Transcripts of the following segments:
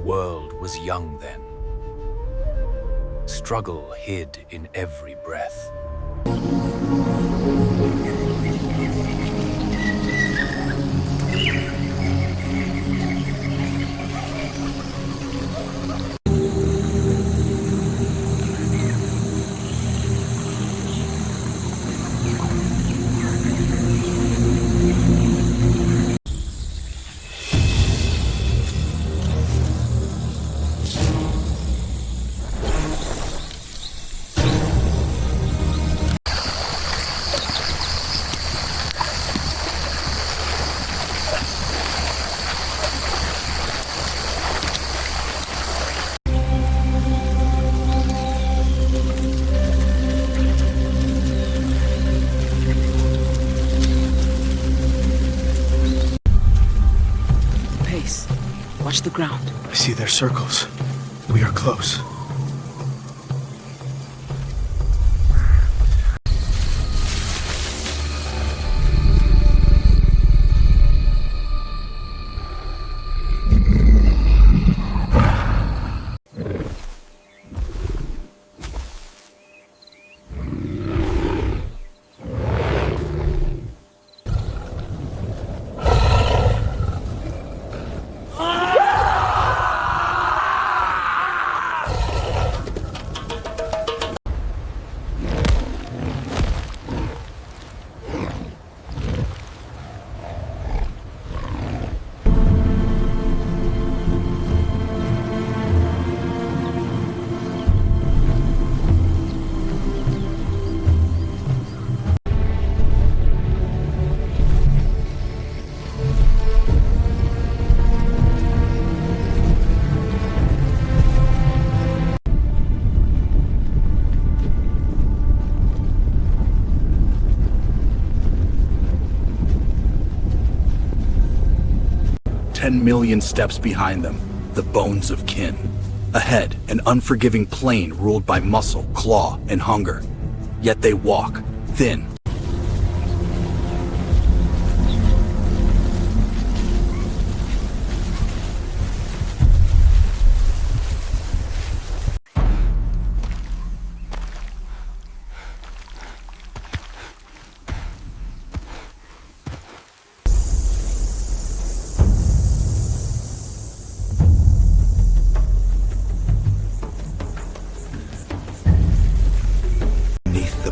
world was young then. Struggle hid in every breath. Watch the ground. I see their circles. We are close. $10,000,000 steps behind them, the bones of kin. Ahead, an unforgiving plain ruled by muscle, claw, and hunger. Yet they walk, thin.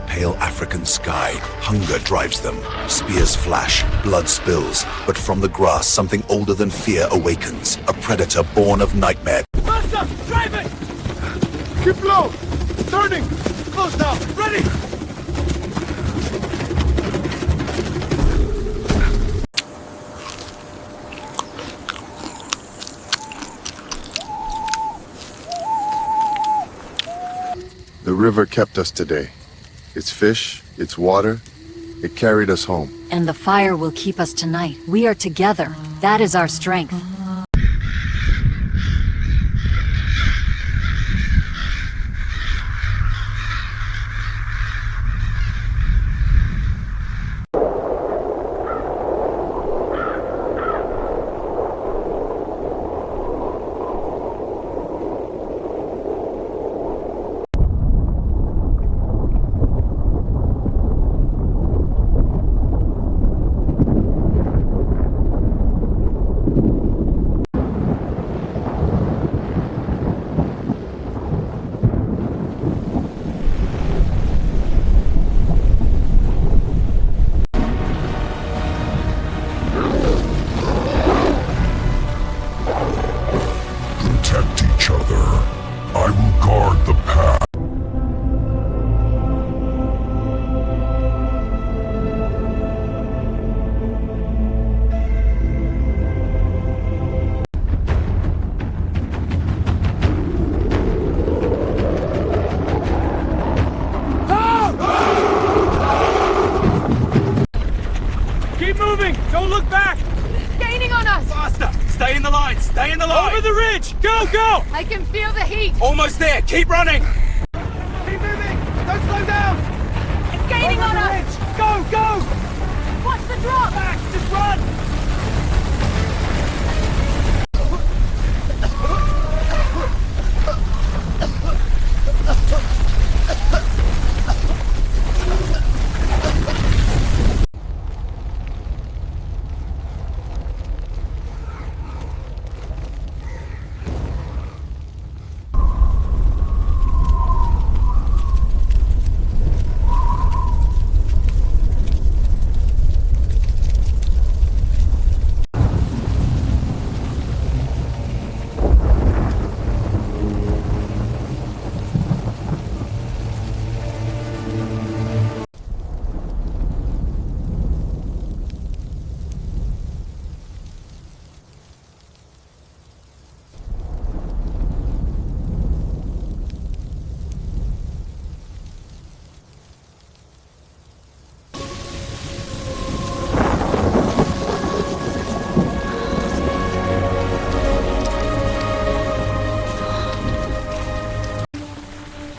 Pale African sky, hunger drives them. Spears flash, blood spills, but from the grass something older than fear awakens. A predator born of nightmare. Master, drive it! Keep low! Turning! Close now! Ready! The river kept us today. Its fish, its water, it carried us home. And the fire will keep us tonight. We are together. That is our strength. I will guard the path. Keep moving! Don't look back! Gaining on us! Faster! Stay in the line! Stay in the line! Over the ridge! Go, go! I can feel the heat! Almost there! Keep running! Keep moving! Don't slow down! It's gaining on us! Ridge. Go, go! Watch the drop! Back! Just run!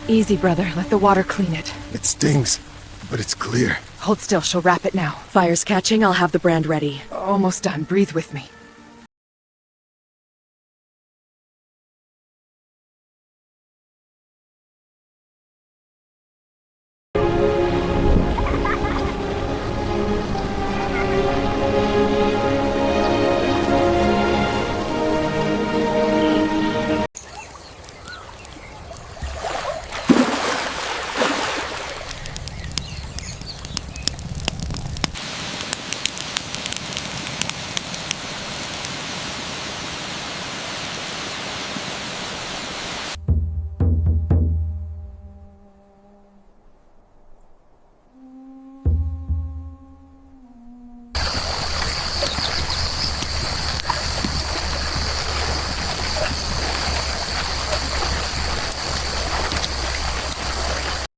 Easy, brother. Let the water clean it. It stings, but it's clear. Hold still. She'll wrap it now. Fire's catching. I'll have the brand ready. Almost done. Breathe with me.